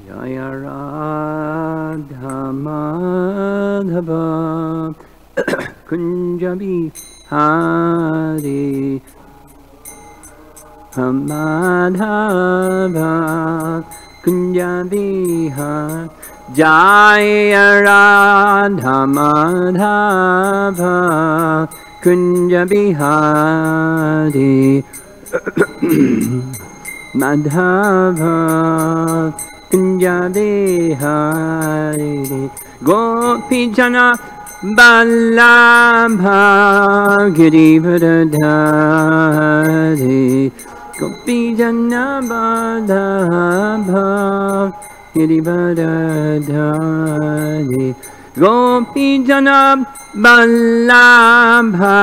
Jaya Radha Madhava Kunja Bihari Madhava Kunja Bihari Jaya Radha Madhava Kunja Bihari Madhava Kunja Bihari Gopi Jana Vallabha Girivardhari Gopi Jana Vallabha Girivardhari Gopi Jana Vallabha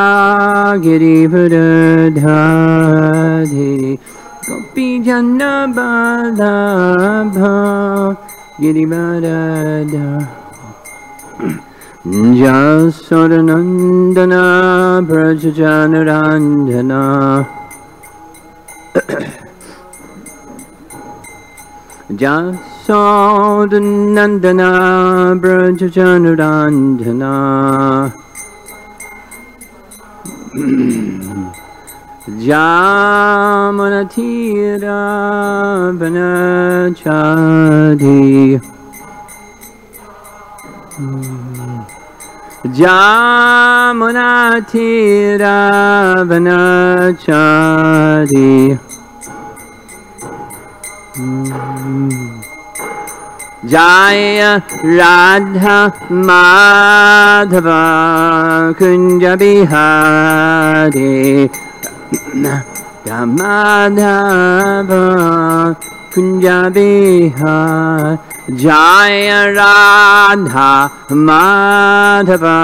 Girivardhari Gopi Jana Vallabha Girivardhari Jasodanandana Brajajanarandana Jasodanandana Brajajanarandana Jamanatira Vanachadi Jamunatira Vanachari Jaya Radha Madhava Kunja Bihari Madhava Kunja Bihari Jaya Radha Madhava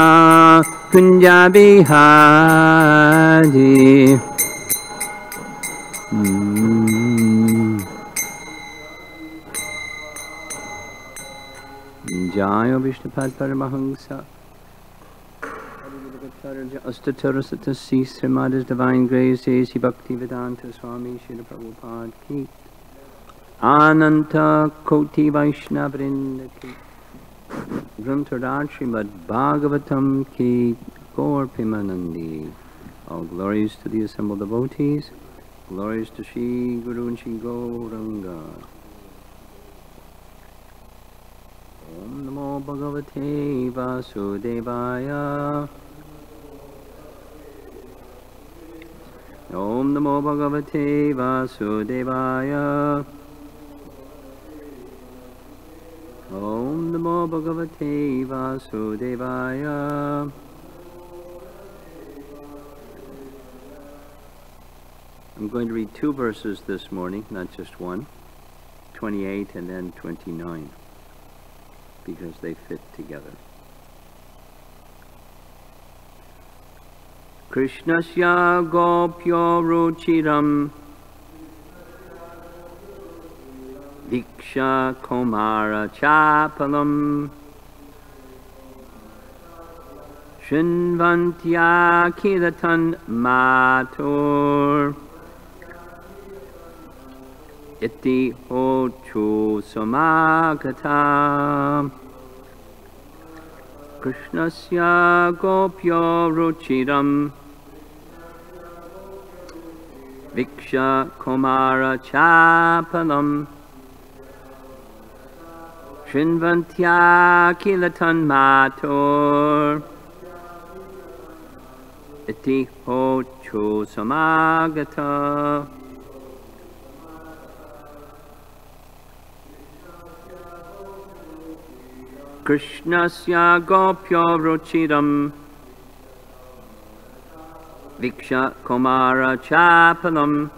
Kunja Bihari Jaya Vishnupad Paramahansa Astatarasata Srimad Divine Grace A.C. Bhaktivedanta Swami Srila Prabhupada Ki Ananta Koti Vaishnavrinda Ki Granthadar Srimad Bhagavatam Ki Gaur Pimanandi. All glories to the assembled devotees, glories to Shri Guru and Shri Gauranga. Om Namo Bhagavate Vasudevaya. Om Namo Bhagavate Vasudevaya. Om Namo Bhagavate Vasudevaya. I'm going to read two verses this morning, not just one, 28 and then 29, because they fit together. Krishnasya gopyo ruchiram Diksha Komara Chapalam Shinvantya Kilatan Matur Iti Hochu Samagata Krishnasya Gopyo Ruchiram Viksha Komara Chapalam Shinvantya Kilatan Matur Iti Hochu Samagata. Krishnasya Gopyo Ruchiram Viksha Komara Chapalam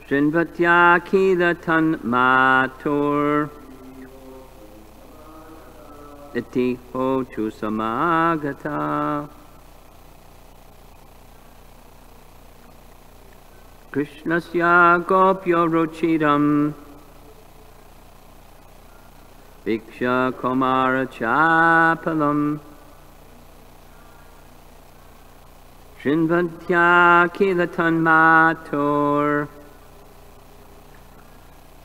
Srinvatya Kilatan Matur Iti Hochu Samagata. Krishnasya Gopyo Ruchiram Viksha Komara Chapalam Srinvatya Kilatan Matur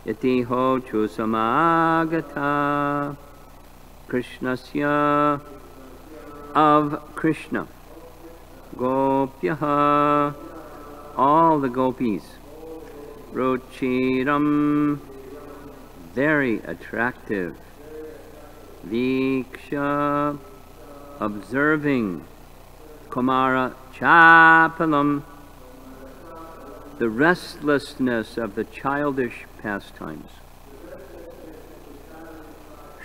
iti hochu samagata Krishnasya, of Krishna, Gopyaha, all the gopis, Ruchiram, very attractive, Viksha, observing, Kumara Chapalam, the restlessness of the childish pastimes.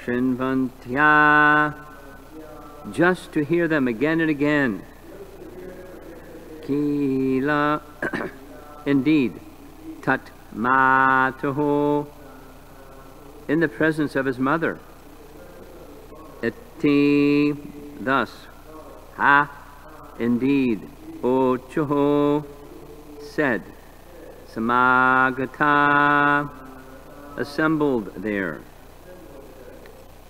Shinvantya, just to hear them again and again. Kila, indeed, Tat Mataho, in the presence of his mother. Iti, thus, Ha, indeed, Ochoho, said, Samagata, assembled there.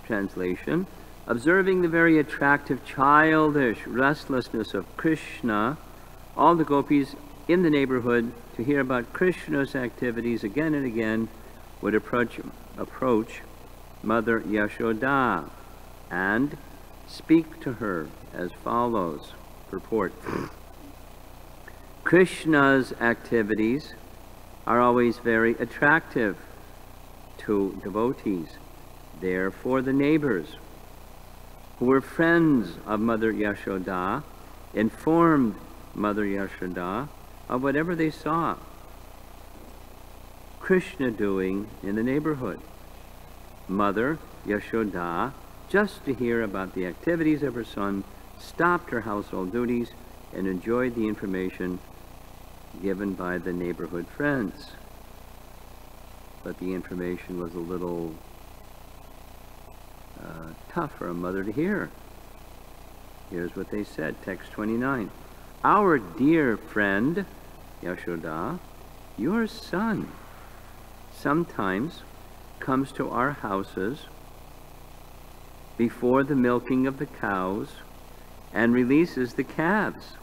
Translation, observing the very attractive childish restlessness of Krishna, all the gopis in the neighborhood, to hear about Krishna's activities again and again, would approach Mother Yashoda and speak to her as follows. Purport. Krishna's activities are always very attractive to devotees. Therefore, the neighbors, who were friends of Mother Yashoda, informed Mother Yashoda of whatever they saw Krishna doing in the neighborhood. Mother Yashoda, just to hear about the activities of her son, stopped her household duties and enjoyed the information given by the neighborhood friends. But the information was a little tough for a mother to hear. Here's what they said, text 29. Our dear friend, Yashoda, your son, sometimes comes to our houses before the milking of the cows and releases the calves.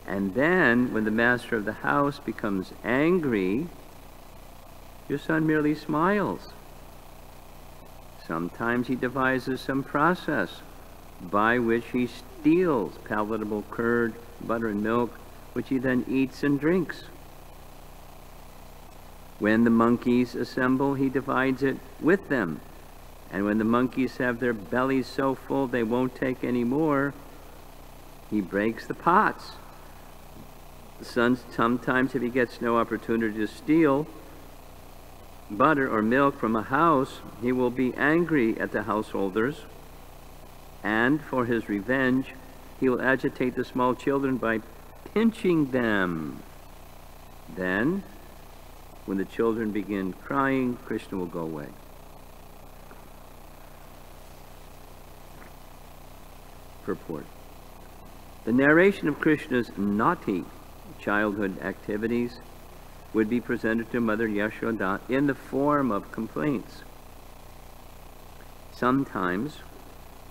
And then, when the master of the house becomes angry, your son merely smiles. Sometimes he devises some process by which he steals palatable curd, butter, and milk, which he then eats and drinks. When the monkeys assemble, he divides it with them. And when the monkeys have their bellies so full they won't take any more, he breaks the pots. The son, sometimes if he gets no opportunity to steal butter or milk from a house, he will be angry at the householders, and for his revenge, he will agitate the small children by pinching them. Then, when the children begin crying, Krishna will go away. Purport. The narration of Krishna's naughty childhood activities would be presented to Mother Yashoda in the form of complaints. Sometimes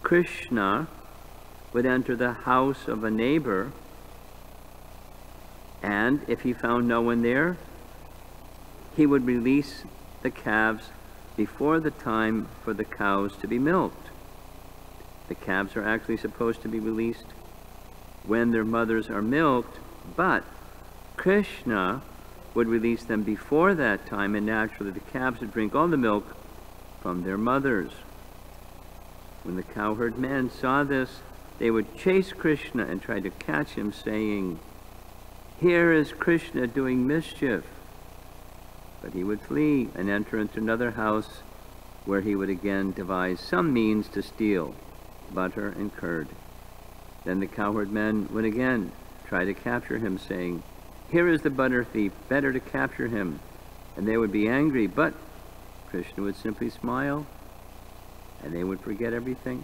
Krishna would enter the house of a neighbor, and if he found no one there, he would release the calves before the time for the cows to be milked. The calves are actually supposed to be released when their mothers are milked, but Krishna would release them before that time, and naturally the calves would drink all the milk from their mothers. When the cowherd men saw this, they would chase Krishna and try to catch him, saying, "Here is Krishna doing mischief." But he would flee and enter into another house, where he would again devise some means to steal butter and curd. Then the cowherd men would again try to capture him, saying, "Here is the butter thief, better to capture him." And they would be angry, but Krishna would simply smile, and they would forget everything.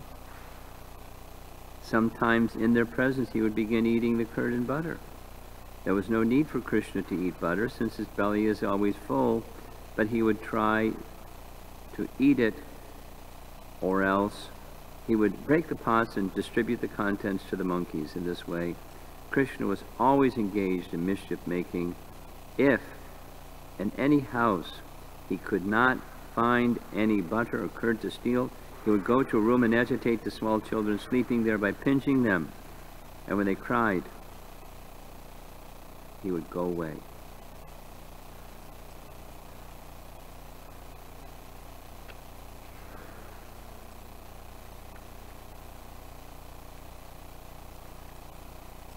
Sometimes in their presence he would begin eating the curd and butter. There was no need for Krishna to eat butter, since his belly is always full, but he would try to eat it, or else he would break the pots and distribute the contents to the monkeys. In this way, Krishna was always engaged in mischief making. If in any house he could not find any butter or curd to steal, he would go to a room and agitate the small children sleeping there by pinching them. And when they cried, he would go away.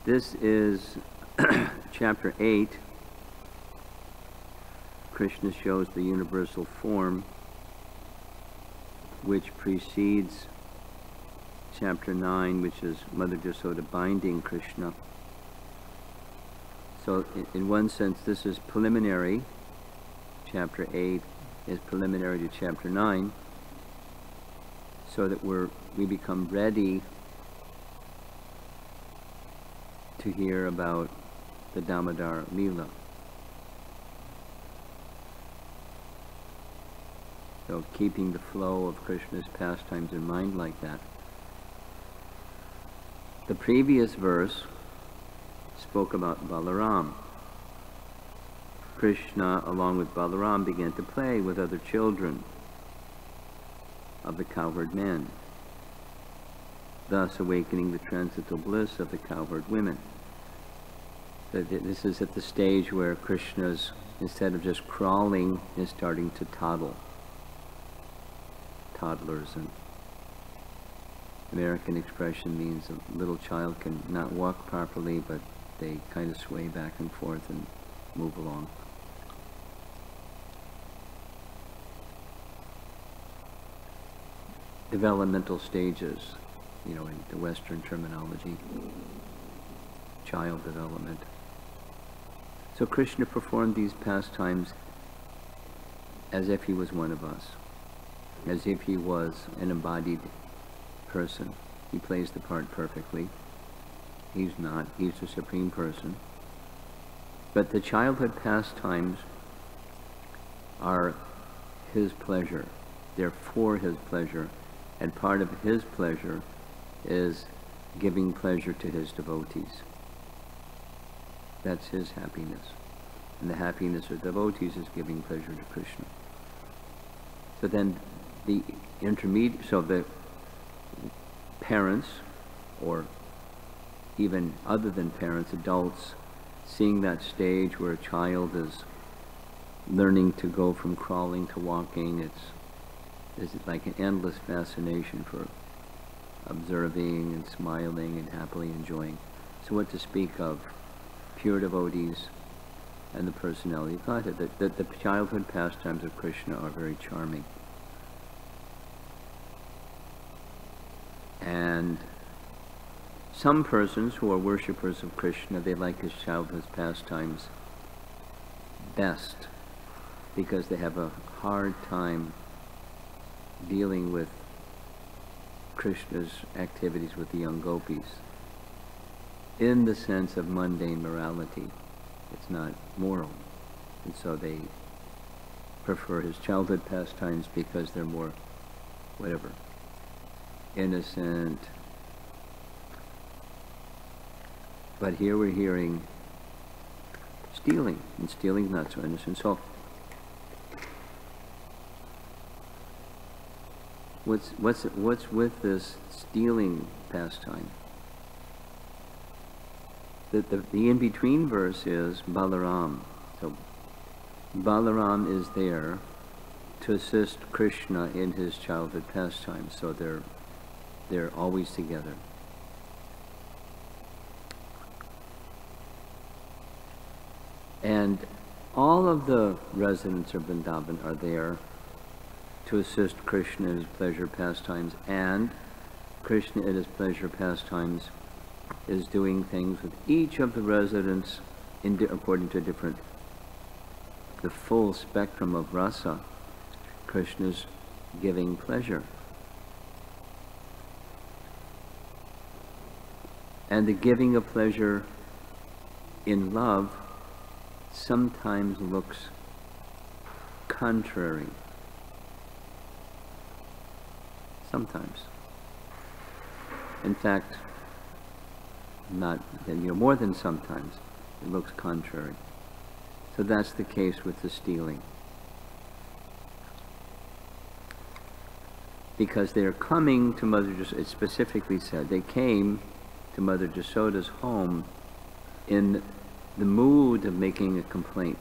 This is chapter 8. Krishna shows the universal form which precedes chapter 9, which is Mother Jasoda binding Krishna. So in one sense this is preliminary. Chapter 8 is preliminary to chapter 9, so that we become ready to hear about the Damodar Leela. So keeping the flow of Krishna's pastimes in mind like that. The previous verse spoke about Balaram. Krishna, along with Balaram, began to play with other children of the cowherd men, thus awakening the transcendental bliss of the cowherd women. This is at the stage where Krishna's, instead of just crawling, is starting to toddle. Toddlers, and American expression means a little child can not walk properly, but they kind of sway back and forth and move along. Developmental stages, in the Western terminology, child development. So Krishna performed these pastimes as if he was one of us, as if he was an embodied person. He plays the part perfectly. He's not. He's the Supreme Person. But the childhood pastimes are his pleasure. They're for his pleasure. And part of his pleasure is giving pleasure to his devotees. That's his happiness. And the happiness of devotees is giving pleasure to Krishna. So then the parents, or even other than parents, adults, seeing that stage where a child is learning to go from crawling to walking, it's like an endless fascination for observing and smiling and happily enjoying. So what to speak of pure devotees and the personality of Godhead? The childhood pastimes of Krishna are very charming. And some persons who are worshippers of Krishna, they like his childhood pastimes best because they have a hard time dealing with Krishna's activities with the young gopis in the sense of mundane morality. It's not moral. And so they prefer his childhood pastimes because they're more, whatever, innocent. But here we're hearing stealing, and stealing is not so innocent. So what's with this stealing pastime? The in-between verse is Balaram. So Balaram is there to assist Krishna in his childhood pastimes. So they're always together. And all of the residents of Vrindavan are there to assist Krishna in his pleasure pastimes, and Krishna in his pleasure pastimes is doing things with each of the residents according to the full spectrum of rasa. Krishna's giving pleasure. And the giving of pleasure in love sometimes looks contrary. Sometimes. In fact, more than sometimes, it looks contrary. So that's the case with the stealing. because they are coming to Mother Jasoda. It specifically said they came to Mother Jasoda's home in the mood of making a complaint.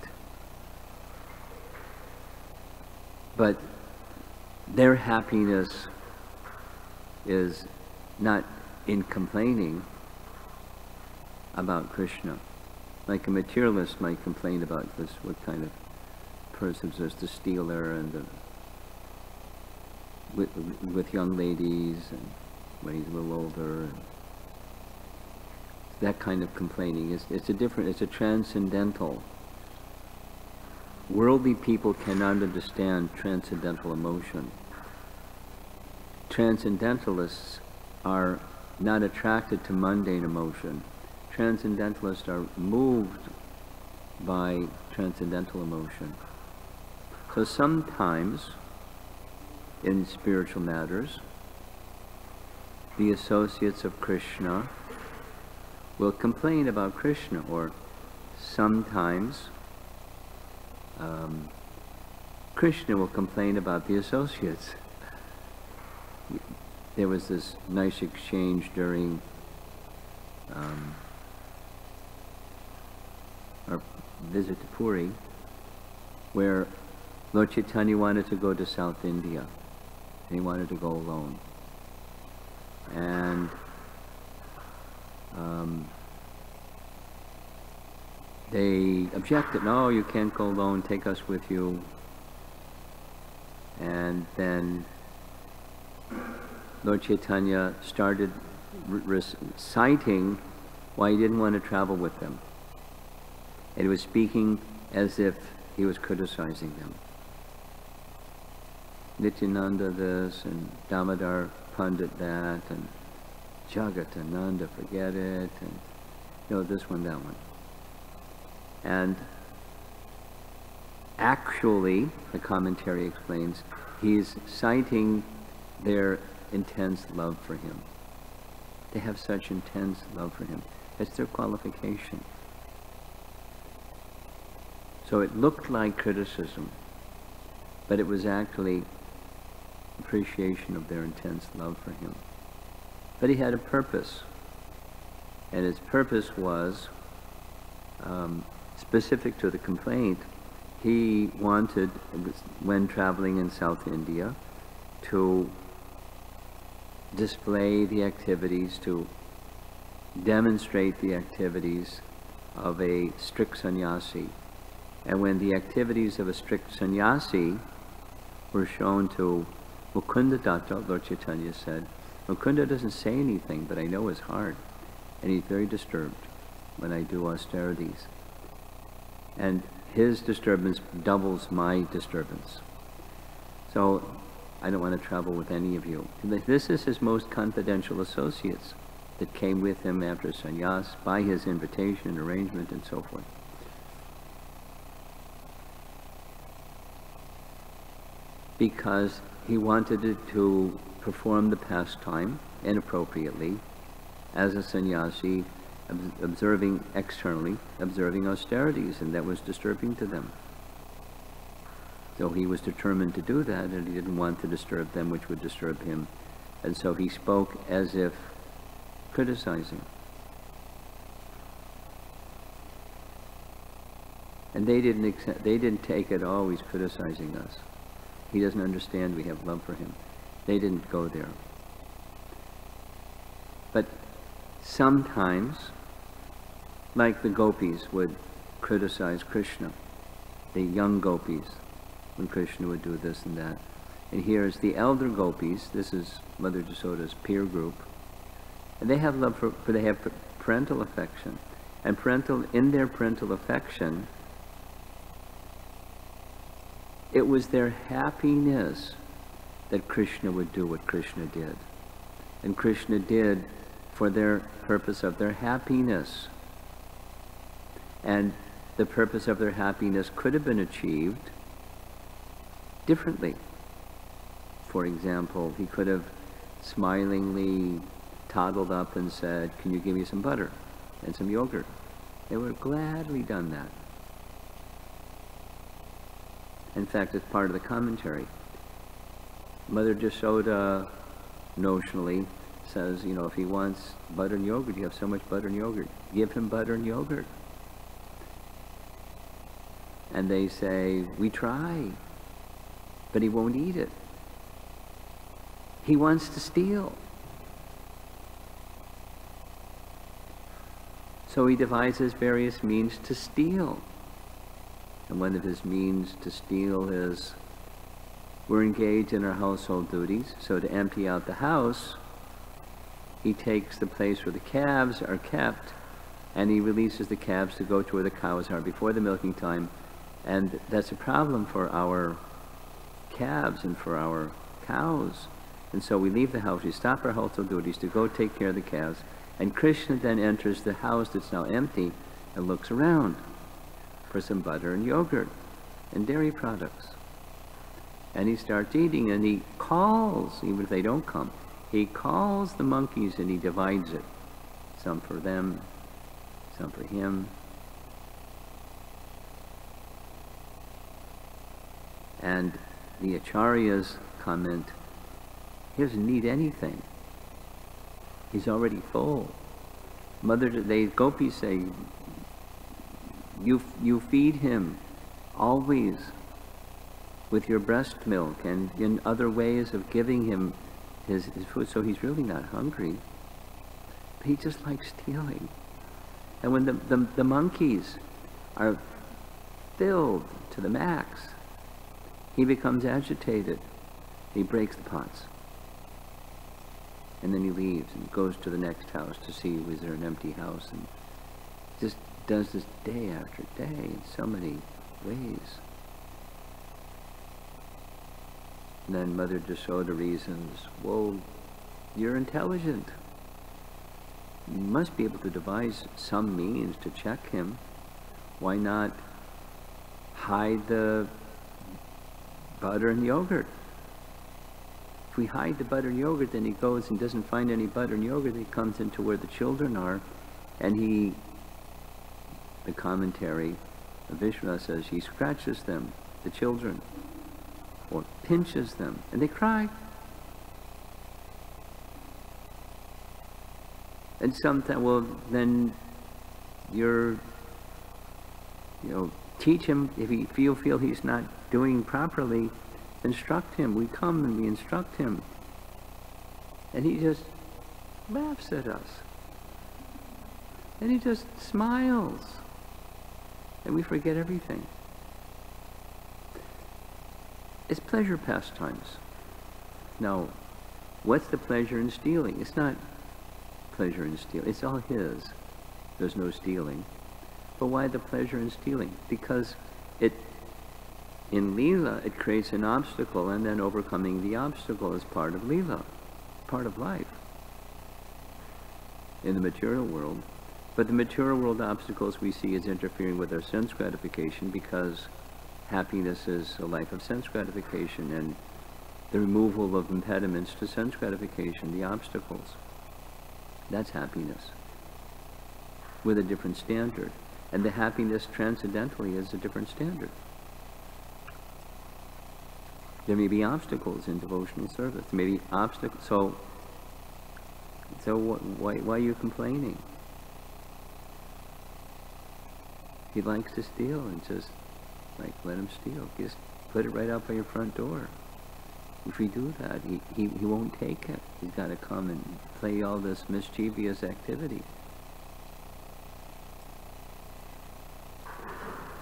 But their happiness is not in complaining about Krishna. Like a materialist might complain about this, what kind of person is this, the stealer and the, with young ladies, and when he's a little older. And that kind of complaining it's a transcendental. Worldly people cannot understand transcendental emotion. Transcendentalists are not attracted to mundane emotion. Transcendentalists are moved by transcendental emotion. So sometimes, in spiritual matters, the associates of Krishna will complain about Krishna, or sometimes Krishna will complain about the associates. There was this nice exchange during our visit to Puri, where Lord Chaitanya wanted to go to South India. He wanted to go alone. And they objected, no, you can't go alone, take us with you. And then Lord Chaitanya started reciting why he didn't want to travel with them. And he was speaking as if he was criticizing them. Nityananda this, and Damodar Pandit that, and Jagatananda, forget it, and this one, that one. And actually, the commentary explains, he's citing their intense love for him. They have such intense love for him. That's their qualification. So it looked like criticism, but it was actually appreciation of their intense love for him. But he had a purpose, and his purpose was specific to the complaint. He wanted, when traveling in South India, to display the activities, to demonstrate the activities of a strict sannyasi. And when the activities of a strict sannyasi were shown to Mukunda Datta, Lord Chaitanya said, Mukunda doesn't say anything, but I know his heart, and he's very disturbed when I do austerities. And his disturbance doubles my disturbance. So I don't want to travel with any of you. This is his most confidential associates that came with him after sannyas, by his invitation, arrangement, and so forth. Because he wanted to perform the pastime inappropriately as a sannyasi, observing externally, observing austerities, and that was disturbing to them. So he was determined to do that, and he didn't want to disturb them, which would disturb him. And so he spoke as if criticizing. And they didn't take it, oh, he's criticizing us. He doesn't understand we have love for him. They didn't go there. But sometimes, like the gopis would criticize Krishna, the young gopis, when Krishna would do this and that. And here is the elder gopis, this is Mother Jasoda's peer group, and they have love for they have parental affection. And in their parental affection, it was their happiness that Krishna would do what Krishna did. And Krishna did for their purpose of their happiness. And the purpose of their happiness could have been achieved differently. For example, he could have smilingly toddled up and said, can you give me some butter and some yogurt? They would have gladly done that. In fact, it's part of the commentary. Mother Jashoda notionally says, you know, if he wants butter and yogurt, you have so much butter and yogurt, give him butter and yogurt. And they say, we try, but he won't eat it. He wants to steal. So he devises various means to steal. And one of his means to steal is, we're engaged in our household duties, so to empty out the house, he takes the place where the calves are kept, and he releases the calves to go to where the cows are before the milking time. And that's a problem for our calves and for our cows. And so we leave the house, we stop our household duties to go take care of the calves, and Krishna then enters the house that's now empty and looks around for some butter and yogurt and dairy products. And he starts eating, and he calls, even if they don't come, he calls the monkeys and he divides it. Some for them, some for him. And the acharyas comment, he doesn't need anything. He's already full. The gopis say, you feed him always with your breast milk and in other ways of giving him his food, so he's really not hungry. But he just likes stealing. And when the monkeys are filled to the max, he becomes agitated. He breaks the pots. And then he leaves and goes to the next house to see is there an empty house, and just does this day after day in so many ways. And then Mother Jashoda reasons, well, you're intelligent. You must be able to devise some means to check him. Why not hide the butter and yogurt? If we hide the butter and yogurt, then he goes and doesn't find any butter and yogurt. He comes into where the children are, and the commentary of Vishnu says, he scratches them, the children, or pinches them, and they cry. And sometimes, well, then teach him. If you feel he's not doing properly, instruct him. We come and we instruct him. And he just laughs at us. And he just smiles. And we forget everything. It's pleasure pastimes. Now, what's the pleasure in stealing? It's not pleasure in stealing. It's all his. There's no stealing. But why the pleasure in stealing? Because in Leela, it creates an obstacle, and then overcoming the obstacle is part of Leela, part of life in the material world. But the material world obstacles we see as interfering with our sense gratification, because happiness is a life of sense gratification, and the removal of impediments to sense gratification, the obstacles, that's happiness with a different standard. And the happiness transcendentally is a different standard. There may be obstacles in devotional service. There may be obstacles. So why are you complaining? He likes to steal, and just let him steal. Just put it right out by your front door. If we do that, he won't take it. He's got to come and play all this mischievous activity.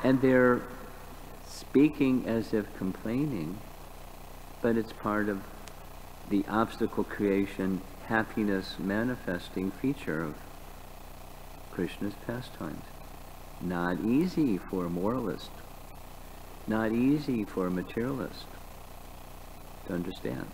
And they're speaking as if complaining, but it's part of the obstacle creation, happiness manifesting feature of Krishna's pastimes. Not easy for a moralist, not easy for a materialist to understand.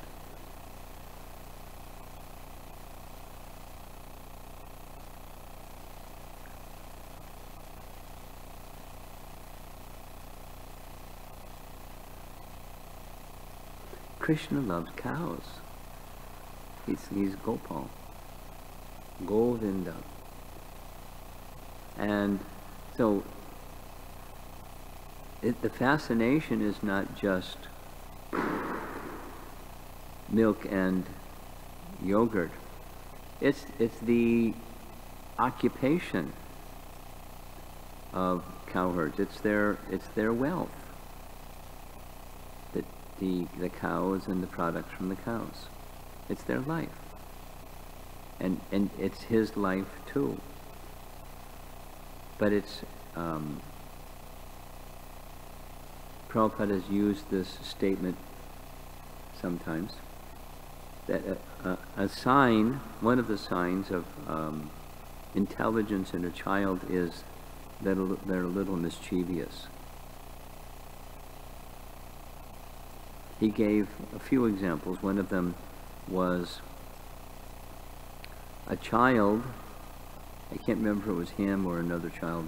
Krishna loves cows. He's Gopal, Govinda. And so the fascination is not just milk and yogurt. It's the occupation of cowherds. It's their wealth. That the cows and the products from the cows. It's their life. And it's his life too. But it's Prabhupada has used this statement sometimes, that a sign, one of the signs of intelligence in a child is that they're a little mischievous. He gave a few examples. One of them was a child, I can't remember if it was him or another child,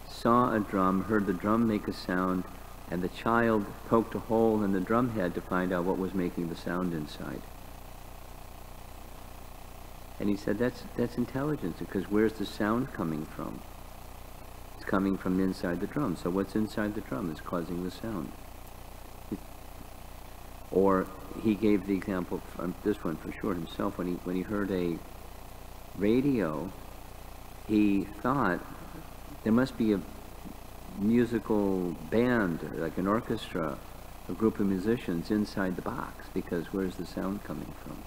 saw a drum, heard the drum make a sound, and the child poked a hole in the drum head to find out what was making the sound inside. And he said, that's intelligence, because where's the sound coming from? It's coming from inside the drum. So what's inside the drum is causing the sound. Or he gave the example from this one for sure himself, when he heard a radio, he thought there must be a musical band, or like an orchestra, a group of musicians inside the box, because where's the sound coming from?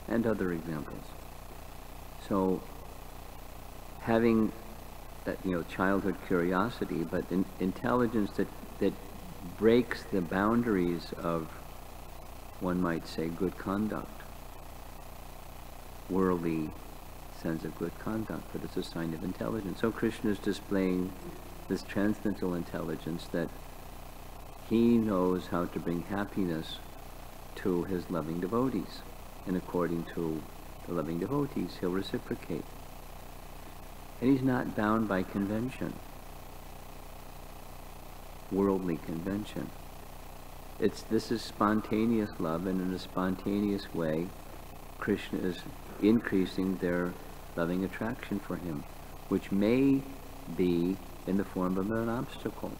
And other examples. So having that, childhood curiosity, but intelligence that breaks the boundaries of, one might say, good conduct, worldly sense of good conduct, but it's a sign of intelligence. So Krishna is displaying this transcendental intelligence, that he knows how to bring happiness to his loving devotees, and according to the loving devotees, he'll reciprocate. And he's not bound by convention, worldly convention. This is spontaneous love, and in a spontaneous way, Krishna is increasing their loving attraction for him, which may be in the form of an obstacle.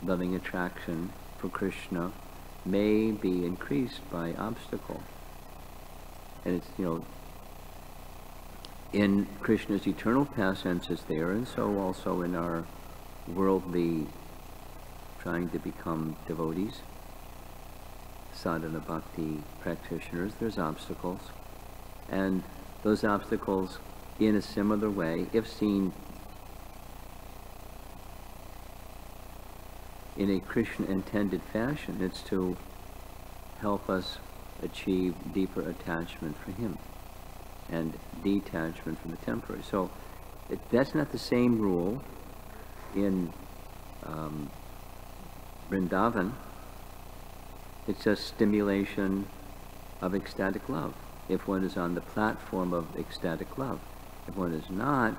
Loving attraction for Krishna may be increased by obstacle. And it's, in Krishna's eternal pastimes it's there, and so also in our worldly trying to become devotees, sadhana bhakti practitioners, there's obstacles. And those obstacles, in a similar way, if seen in a Krishna-intended fashion, it's to help us achieve deeper attachment for him and detachment from the temporary. So that's not the same rule in Vrindavan. It's just stimulation of ecstatic love, if one is on the platform of ecstatic love. If one is not,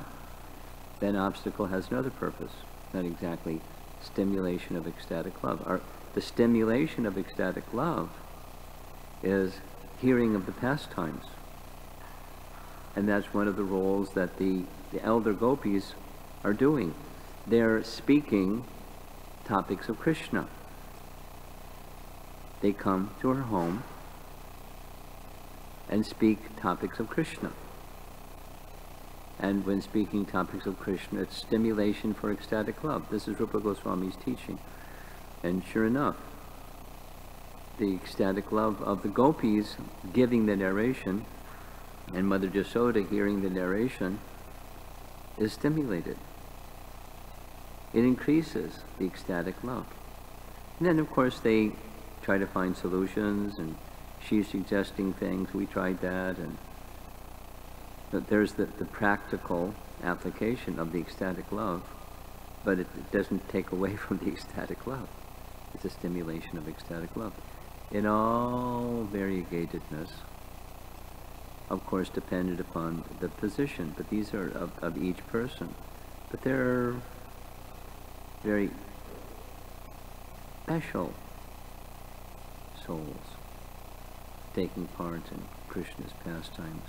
then obstacle has another purpose, not exactly stimulation of ecstatic love. The stimulation of ecstatic love is hearing of the pastimes. And that's one of the roles that the elder gopis are doing. They're speaking topics of Krishna. They come to her home and speak topics of Krishna. And when speaking topics of Krishna, it's stimulation for ecstatic love. This is Rupa Goswami's teaching. And sure enough, the ecstatic love of the gopis giving the narration, and Mother Jasoda hearing the narration, is stimulated. It increases the ecstatic love. And then, of course, they try to find solutions, and she's suggesting things. We tried that, and there's the practical application of the ecstatic love, but it doesn't take away from the ecstatic love. It's a stimulation of ecstatic love. In all variegatedness, of course, dependent upon the position, but these are of each person. But they're very special souls taking part in Krishna's pastimes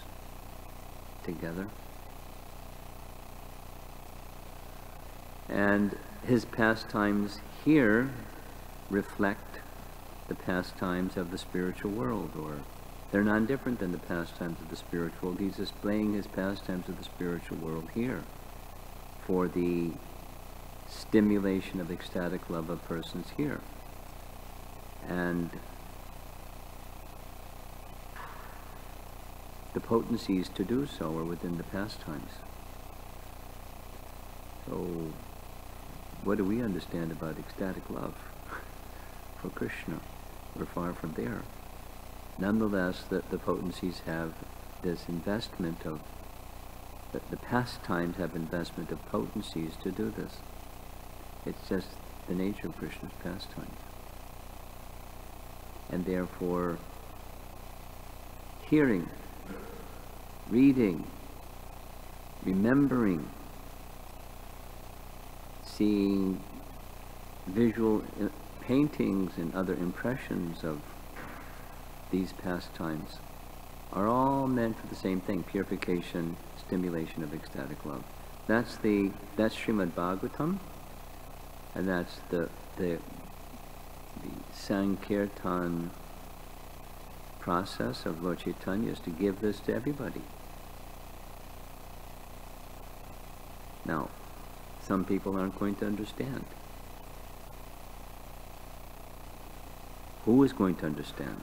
together. And his pastimes here reflect the pastimes of the spiritual world, or they're none different than the pastimes of the spiritual world. He's displaying his pastimes of the spiritual world here for the stimulation of ecstatic love of persons here. And the potencies to do so are within the pastimes. So, what do we understand about ecstatic love for Krishna? We're far from there. Nonetheless, the potencies have this investment of, the pastimes have investment of potencies to do this. It's just the nature of Krishna's pastimes. And therefore, hearing, reading, remembering, seeing visual paintings and other impressions of these pastimes are all meant for the same thing: purification, stimulation of ecstatic love. That's Srimad Bhagavatam, and that's the Sankirtan process of Lord Chaitanya, is to give this to everybody. Now, some people aren't going to understand. Who is going to understand?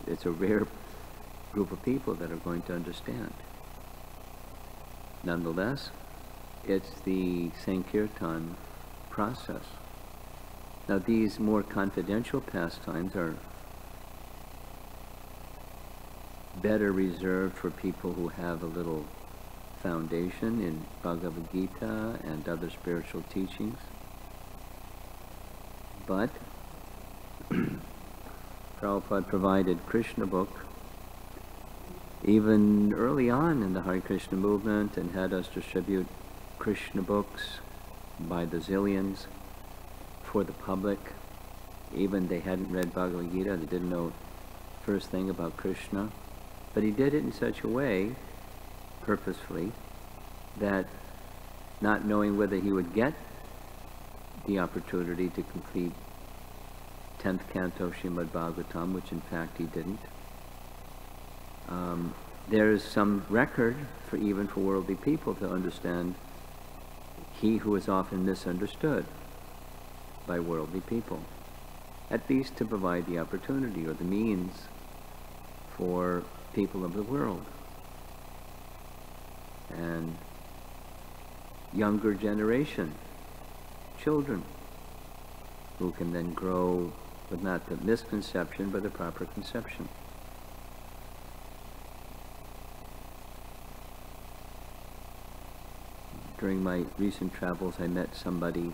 It's a rare group of people that are going to understand. Nonetheless, it's the Sankirtan process. Now, these more confidential pastimes are better reserved for people who have a little foundation in Bhagavad Gita and other spiritual teachings. But Prabhupada provided Krishna book even early on in the Hare Krishna movement, and had us distribute Krishna books by the zillions for the public. Even they hadn't read Bhagavad Gita, they didn't know first thing about Krishna. But he did it in such a way, purposefully, that not knowing whether he would get the opportunity to complete 10th canto Srimad Bhagavatam, which in fact he didn't, there is some record for even for worldly people to understand he who is often misunderstood by worldly people, at least to provide the opportunity or the means for people of the world and younger generation, children, who can then grow with not the misconception but the proper conception. During my recent travels, I met somebody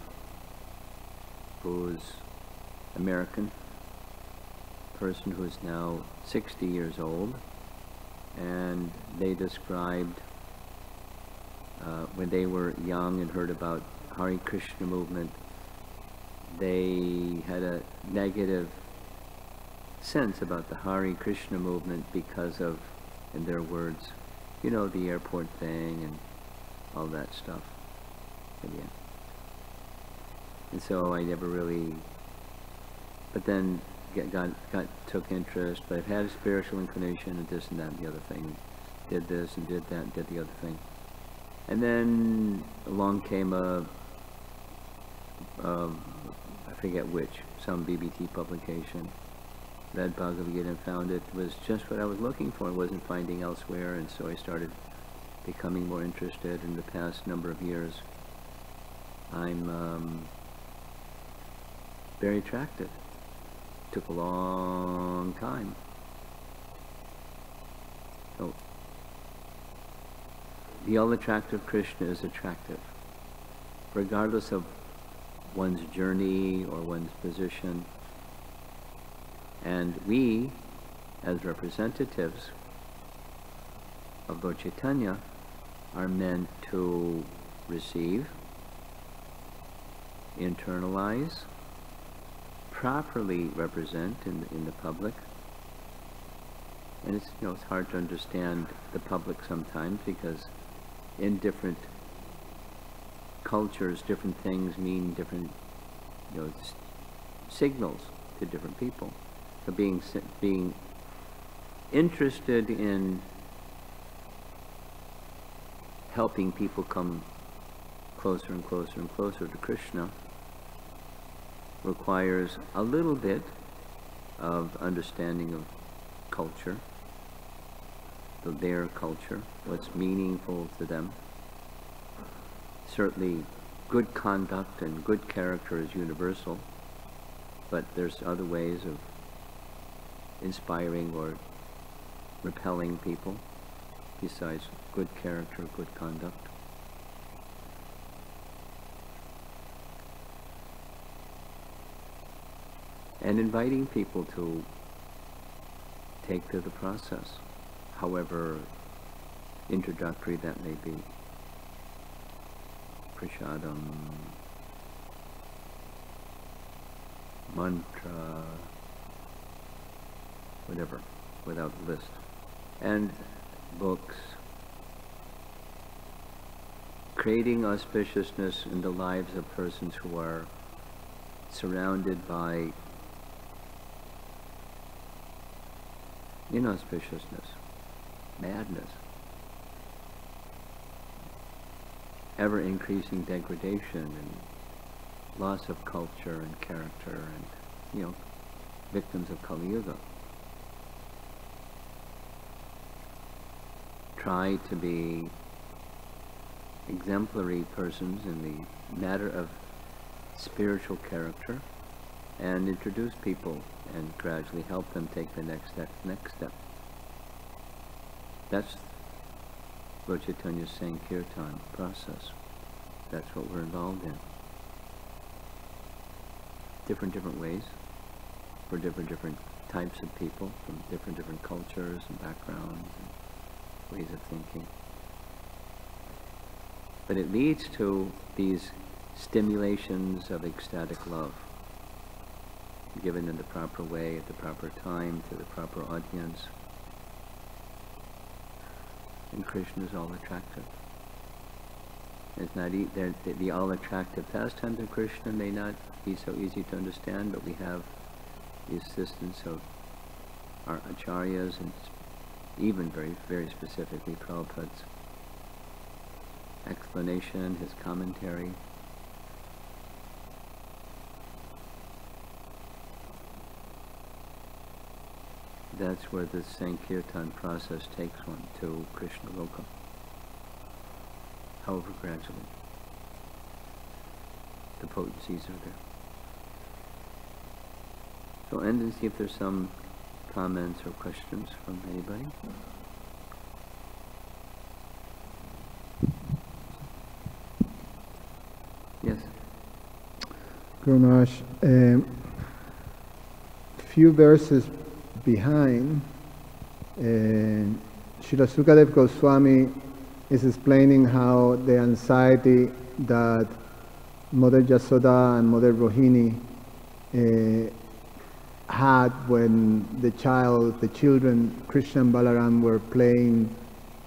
who's American, person who is now 60 years old, and they described when they were young and heard about Hare Krishna movement, they had a negative sense about the Hare Krishna movement because of, in their words, you know, the airport thing and all that stuff. But yeah. And so I never really, but then took interest, but I've had a spiritual inclination and this and that and the other thing. Did this and did that and did the other thing. And then along came I forget which, some BBT publication, read Bhagavad Gita and found it was just what I was looking for. I wasn't finding elsewhere, and so I started becoming more interested. In the past number of years, I'm very attracted. Took a long time. So, the all-attractive Krishna is attractive, regardless of one's journey or one's position. And we, as representatives of Lord Chaitanya, are meant to receive, internalize, properly represent in the public. And it's, you know, it's hard to understand the public sometimes, because in different cultures, different things mean different, signals to different people. So being interested in helping people come closer and closer and closer to Krishna requires a little bit of understanding of culture, their culture, what's meaningful to them. Certainly good conduct and good character is universal, but there's other ways of inspiring or repelling people besides good character, good conduct. And inviting people to take to the process, however introductory that may be. Prashadam, mantra, whatever, without a list. And books. Creating auspiciousness in the lives of persons who are surrounded by inauspiciousness, madness, ever-increasing degradation and loss of culture and character and, victims of Kali Yuga. Try to be exemplary persons in the matter of spiritual character and introduce people and gradually help them take the next step. That's Lord Chaitanya's Sankirtan process. That's what we're involved in. Different ways for different types of people from different cultures and backgrounds and ways of thinking. But it leads to these stimulations of ecstatic love, given in the proper way, at the proper time, to the proper audience. And Krishna is all attractive. It's not the all attractive pastimes of Krishna may not be so easy to understand, but we have the assistance of our acharyas and even very specifically Prabhupada's explanation, his commentary. That's where the Sankirtan process takes one to Krishna Loka. However, gradually, the potencies are there. So I'll end and see if there's some comments or questions from anybody. Yes. Guru Maharaj, few verses behind, Srila Sukadeva Goswami is explaining how the anxiety that Mother Yasoda and Mother Rohini had when the children, Krishna and Balaram, were playing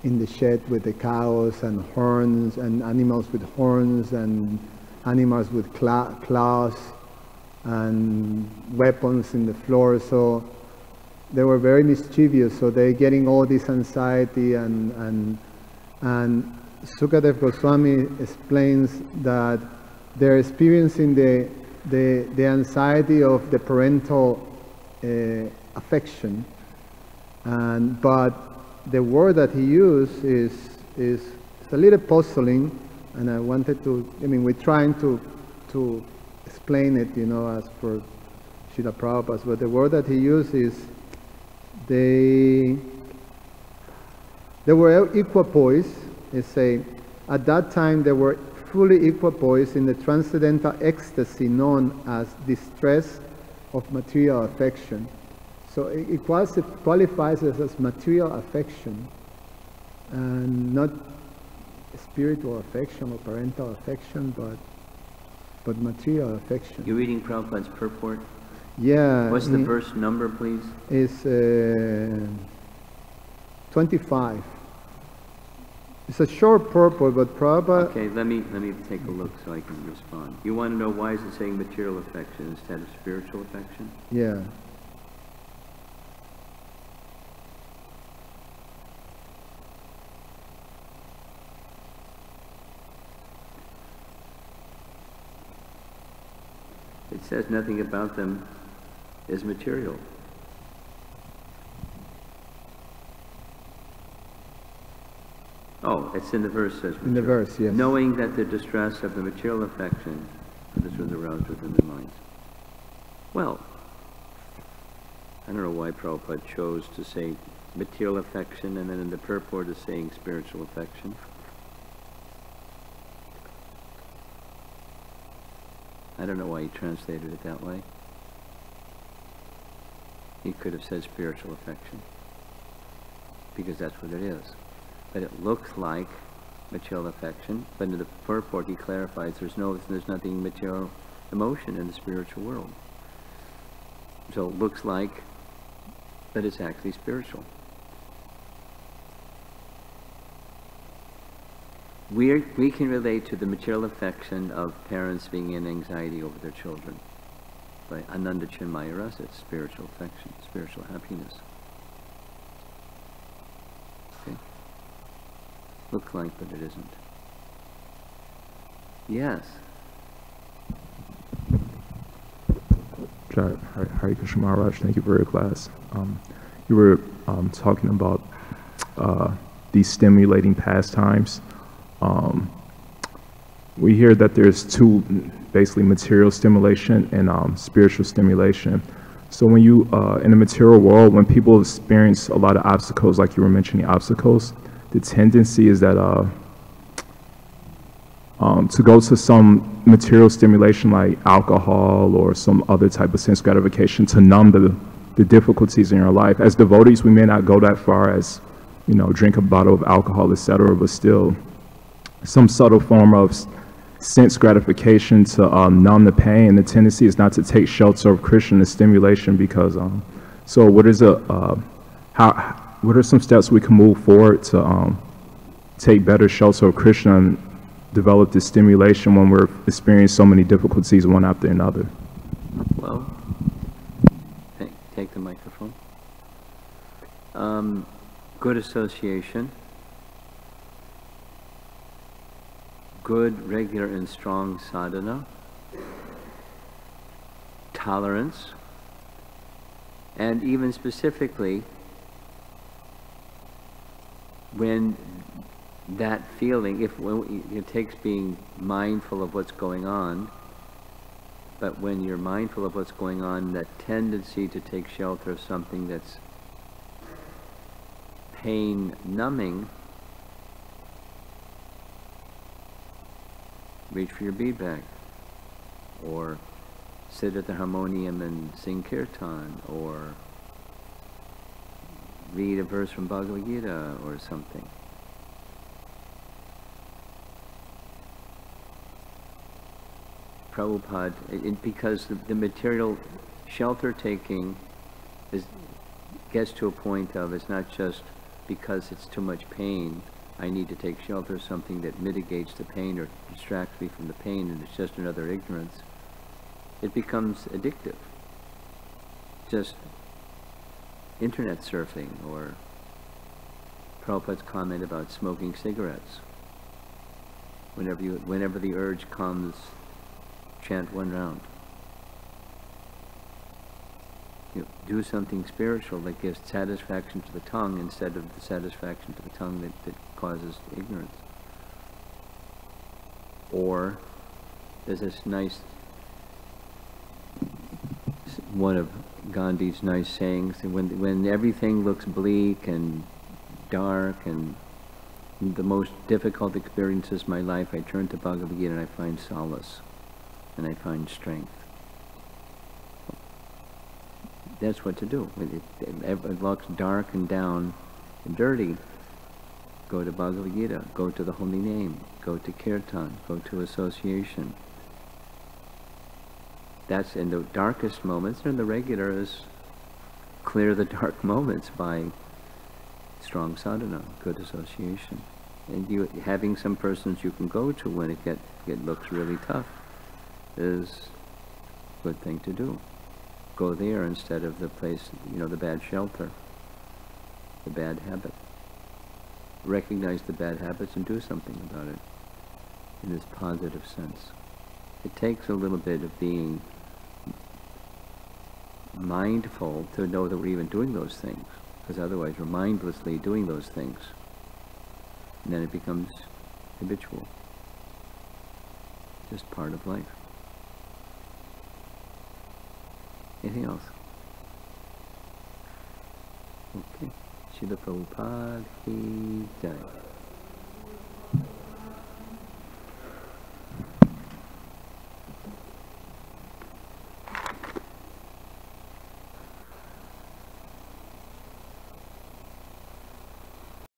in the shed with the cows and horns, and animals with horns and animals with claws and weapons in the floor. So they were very mischievous, so they're getting all this anxiety, and Sukadeva Goswami explains that they're experiencing the anxiety of the parental affection, but the word that he used is a little puzzling, and I wanted to, we're trying to explain it, as per Srila Prabhupada, but the word that he used is they were equipoise. At that time they were fully equipoise in the transcendental ecstasy known as distress of material affection. So it qualifies as material affection and not spiritual affection or parental affection, but material affection. You're reading Prabhupada's purport? Yeah. What's the verse number, please? It's 25. It's a short purport, but Prabhupada... Okay, let me take a look so I can respond. You want to know why is it saying material affection instead of spiritual affection? Yeah. It says nothing about them is material. Oh, it's in the verse, says In the verse, yes. knowing that the distress of the material affection this was aroused within their minds. Well, I don't know why Prabhupada chose to say material affection and then in the purport is saying spiritual affection. I don't know why he translated it that way. He could have said spiritual affection, because that's what it is. But it looks like material affection, but in the purport he clarifies there's nothing material emotion in the spiritual world. So it looks like, but it's actually spiritual. We can relate to the material affection of parents being in anxiety over their children. By Ananda Chinmaya Rasa, it's spiritual affection, spiritual happiness. Okay? Looks like, but it isn't. Yes. Hare Krishna Maharaj, thank you for your class. You were talking about these stimulating pastimes. We hear that there's two, basically material stimulation and spiritual stimulation. So when you, in the material world, when people experience a lot of obstacles, like you were mentioning obstacles, the tendency is that to go to some material stimulation like alcohol or some other type of sense gratification to numb the difficulties in your life. As devotees, we may not go that far as, you know, drink a bottle of alcohol, etc., but still some subtle form of sense gratification to numb the pain. The tendency is not to take shelter of Krishna and stimulation because, so what is what are some steps we can move forward to take better shelter of Krishna and develop this stimulation when we're experiencing so many difficulties one after another? Well, take the microphone. Good association, good, regular, and strong sadhana, tolerance, and even specifically when that feeling, it takes being mindful of what's going on, but when you're mindful of what's going on, that tendency to take shelter of something that's pain numbing, reach for your bead bag, or sit at the harmonium and sing kirtan, or read a verse from Bhagavad Gita or something. Prabhupada, because the material shelter taking gets to a point of, it's not just because it's too much pain, I need to take shelter of something that mitigates the pain or distracts me from the pain, and it's just another ignorance. It becomes addictive. Just internet surfing, or Prabhupada's comment about smoking cigarettes. Whenever the urge comes, chant one round. Do something spiritual that gives satisfaction to the tongue instead of the satisfaction to the tongue that causes ignorance. Or there's this nice, one of Gandhi's nice sayings, when everything looks bleak and dark and the most difficult experiences of my life, I turn to Bhagavad Gita and I find solace and I find strength. That's what to do. When it looks dark and down and dirty, go to Bhagavad Gita, go to the holy name, go to kirtan, go to association. That's in the darkest moments, and the regular is clear the dark moments by strong sadhana, good association. And you having some persons you can go to when it looks really tough is a good thing to do. Go there instead of the place, the bad shelter, the bad habit. Recognize the bad habits and do something about it in this positive sense. It takes a little bit of being mindful to know that we're even doing those things, because otherwise we're mindlessly doing those things, and then it becomes habitual, just part of life. Anything else? Okay. Srila Prabhupada ki jai.